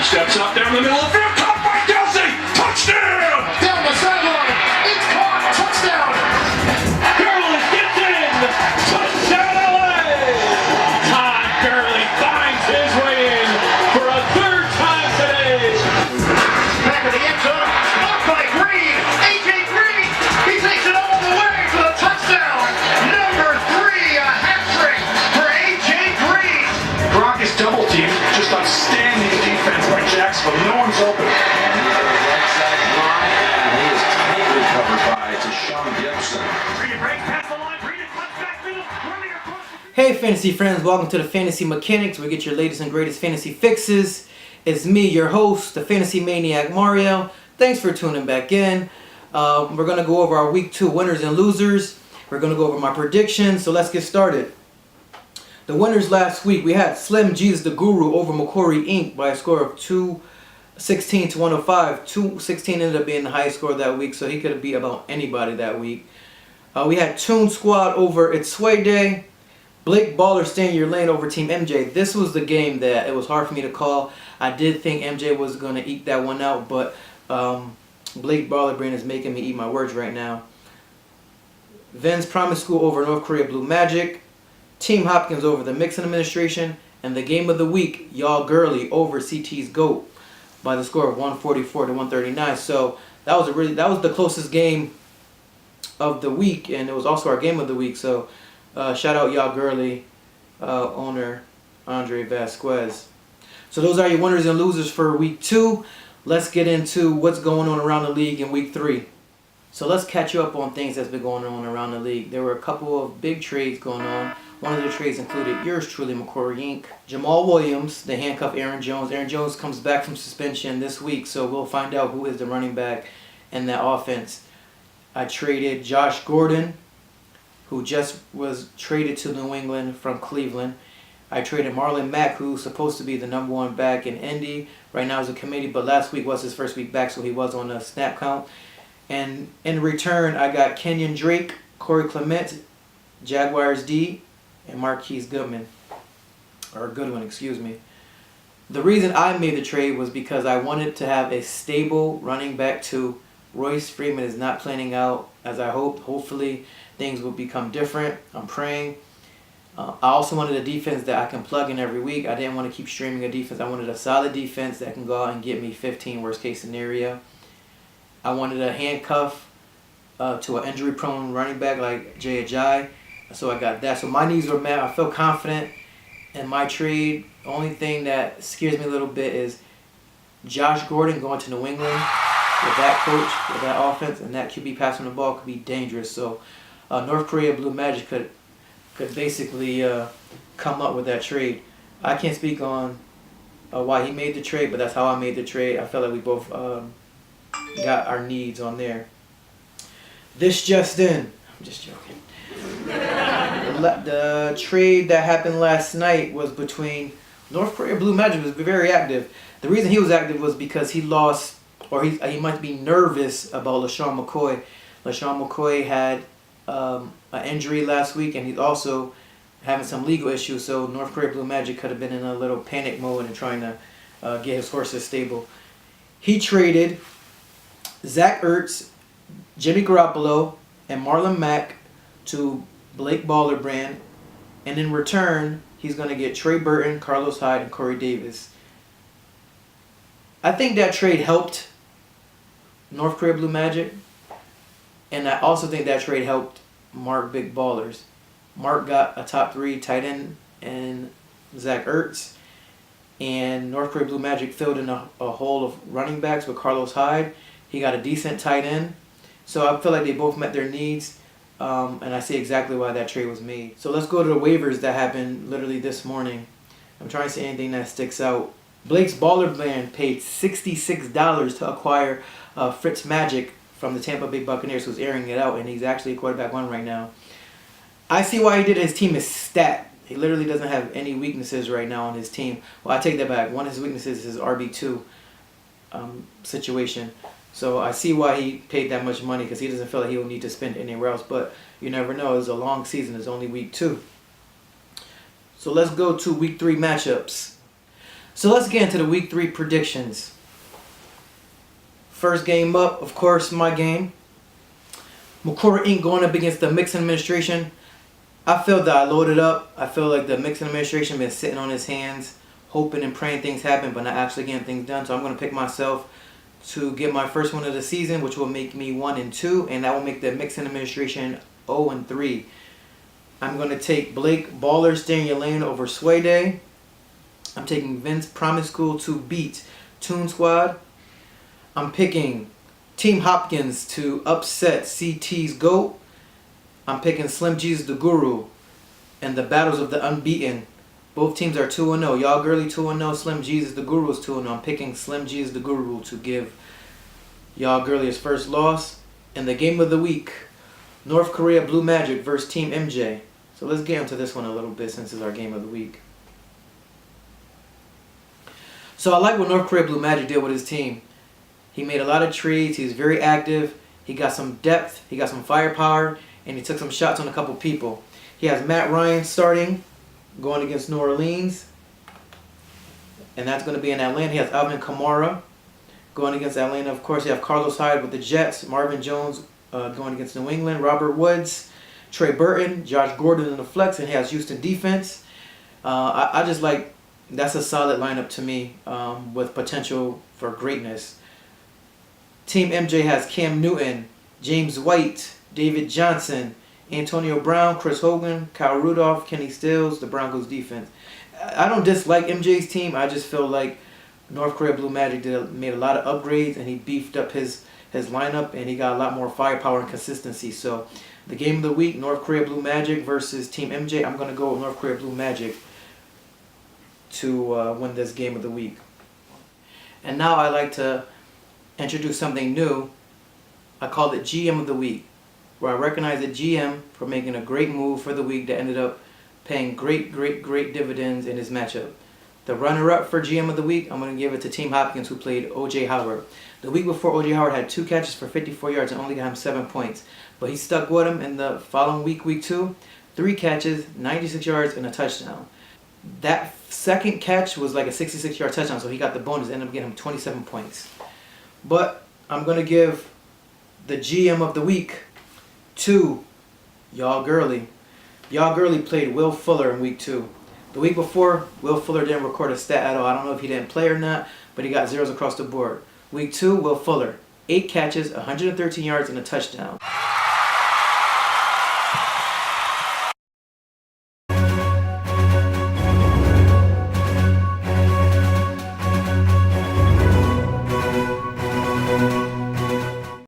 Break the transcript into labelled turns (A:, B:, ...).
A: Steps up down the middle of the field, caught by Kelsey! Touchdown!
B: Down the sideline, it's caught, touchdown!
A: Gurley gets in! Touchdown LA! Todd Gurley finds his way in for a third time today!
B: Back of the end zone, blocked by Green! A.J. Green, he takes it all the way for the touchdown! Number 3, a hat trick for A.J. Green!
A: Brock is double teamed, just outstanding defense by Jacksonville. No one's open.
C: Hey fantasy friends, welcome to the Fantasy Mechanics, where we get your latest and greatest fantasy fixes. It's me, your host, the Fantasy Maniac Mario. Thanks for tuning back in. We're going to go over our Week 2 winners and losers. We're going to go over my predictions, so let's get started. The winners last week, we had Slim Jesus the Guru over McCory Inc. by a score of 216 to 105. 216 ended up being the highest score that week, so he could have beat about anybody that week. We had Toon Squad over It's Sway Day. Blake Baller staying your lane over Team MJ. This was the game that it was hard for me to call. I did think MJ was going to eke that one out, but Blake Baller brain is making me eat my words right now. Vin's Promise School over North Korea Blue Magic. Team Hopkins over the Mixon administration. And the game of the week, Y'all Gurley over CT's GOAT by the score of 144 to 139. So that was the closest game of the week, and it was also our game of the week. So shout out Y'all Gurley owner Andre Vasquez. So those are your winners and losers for Week 2. Let's get into what's going on around the league in Week 3. So let's catch you up on things that's been going on around the league. There were a couple of big trades going on. One of the trades included yours truly, McCory Inc. Jamal Williams, they handcuff Aaron Jones. Aaron Jones comes back from suspension this week, so we'll find out who is the running back in that offense. I traded Josh Gordon, who just was traded to New England from Cleveland. I traded Marlon Mack, who's supposed to be the number 1 back in Indy. Right now is a committee, but last week was his first week back, so he was on the snap count. And in return, I got Kenyon Drake, Corey Clement, Jaguars D, and Marquise Goodwin. The reason I made the trade was because I wanted to have a stable running back too. Royce Freeman is not planning out as I hoped. Hopefully things will become different. I'm praying. I also wanted a defense that I can plug in every week. I didn't want to keep streaming a defense. I wanted a solid defense that can go out and get me 15 worst case scenario. I wanted a handcuff to an injury prone running back like Jay Ajayi. So I got that. So my needs were met. I feel confident in my trade. The only thing that scares me a little bit is Josh Gordon going to New England with that coach, with that offense, and that QB passing the ball could be dangerous. So North Korea Blue Magic could basically come up with that trade. I can't speak on why he made the trade, but that's how I made the trade. I felt like we both got our needs on there. This just in. I'm just joking. The trade that happened last night was between North Korea Blue Magic was very active. The reason he was active was because he lost, or he might be nervous about LaShawn McCoy. LaShawn McCoy had an injury last week, and he's also having some legal issues. So North Korea Blue Magic could have been in a little panic mode and trying to get his horses stable. He traded Zach Ertz, Jimmy Garoppolo, and Marlon Mack to Blake Baller brand, and in return he's going to get Trey Burton, Carlos Hyde, and Corey Davis. I think that trade helped North Korea Blue Magic, and I also think that trade helped Mark Big Ballers. Mark got a top 3 tight end in Zach Ertz, and North Korea Blue Magic filled in a hole of running backs with Carlos Hyde. He got a decent tight end, so I feel like they both met their needs. And I see exactly why that trade was made. So let's go to the waivers that happened literally this morning. I'm trying to see anything that sticks out. Blake's Baller Brand paid $66 to acquire Fritz Magic from the Tampa Bay Buccaneers, who's airing it out, and he's actually a quarterback 1 right now. I see why he did it. His team is stacked. He literally doesn't have any weaknesses right now on his team. Well, I take that back. One of his weaknesses is his RB2 situation. So I see why he paid that much money, because he doesn't feel like he will need to spend anywhere else. But you never know. It's a long season. It's only Week 2. So let's go to Week 3 matchups. So let's get into the week 3 predictions. First game up, of course, my game. McC Inc. going up against the McC administration. I feel that I loaded up. I feel like the McC administration been sitting on his hands, hoping and praying things happen, but not actually getting things done. So I'm going to pick myself to get my first one of the season, which will make me 1-2, and that will make the McC administration 0-3. I'm going to take Blake Baller Stay in Your Lane over Sway Day. I'm taking Vince Promise School to beat Toon Squad. I'm picking Team Hopkins to upset CT's GOAT. I'm picking Slim Jesus the Guru and the Battles of the Unbeaten. Both teams are 2-0. Y'all Girly 2-0. Slim Jesus the Guru is 2-0. I'm picking Slim Jesus the Guru to give Y'all Girly his first loss. And the game of the week, North Korea Blue Magic versus Team MJ. So let's get into this one a little bit since it's our game of the week. So I like what North Korea Blue Magic did with his team. He made a lot of trades. He was very active. He got some depth. He got some firepower. And he took some shots on a couple people. He has Matt Ryan starting, going against New Orleans. And that's going to be in Atlanta. He has Alvin Kamara going against Atlanta. Of course, you have Carlos Hyde with the Jets. Marvin Jones going against New England. Robert Woods, Trey Burton, Josh Gordon in the flex. And he has Houston defense. I just like, that's a solid lineup to me with potential for greatness. Team MJ has Cam Newton, James White, David Johnson, Antonio Brown, Chris Hogan, Kyle Rudolph, Kenny Stills, the Broncos defense. I don't dislike MJ's team. I just feel like North Korea Blue Magic made a lot of upgrades and he beefed up his lineup and he got a lot more firepower and consistency. So the game of the week, North Korea Blue Magic versus Team MJ. I'm going to go with North Korea Blue Magic to win this game of the week. And now I like to introduce something new. I call it GM of the week, where I recognize the GM for making a great move for the week that ended up paying great dividends in his matchup. The runner-up for GM of the week, I'm going to give it to Team Hopkins, who played O.J. Howard. The week before, O.J. Howard had 2 catches for 54 yards and only got him 7 points. But he stuck with him in the following week, week 2, 3 catches, 96 yards, and a touchdown. That second catch was like a 66-yard touchdown, so he got the bonus, ended up getting him 27 points. But I'm going to give the GM of the week to Y'all Girly. Y'all Girly played Will Fuller in week 2. The week before, Will Fuller didn't record a stat at all. I don't know if he didn't play or not, but he got zeros across the board. Week 2, Will Fuller, 8 catches, 113 yards, and a touchdown.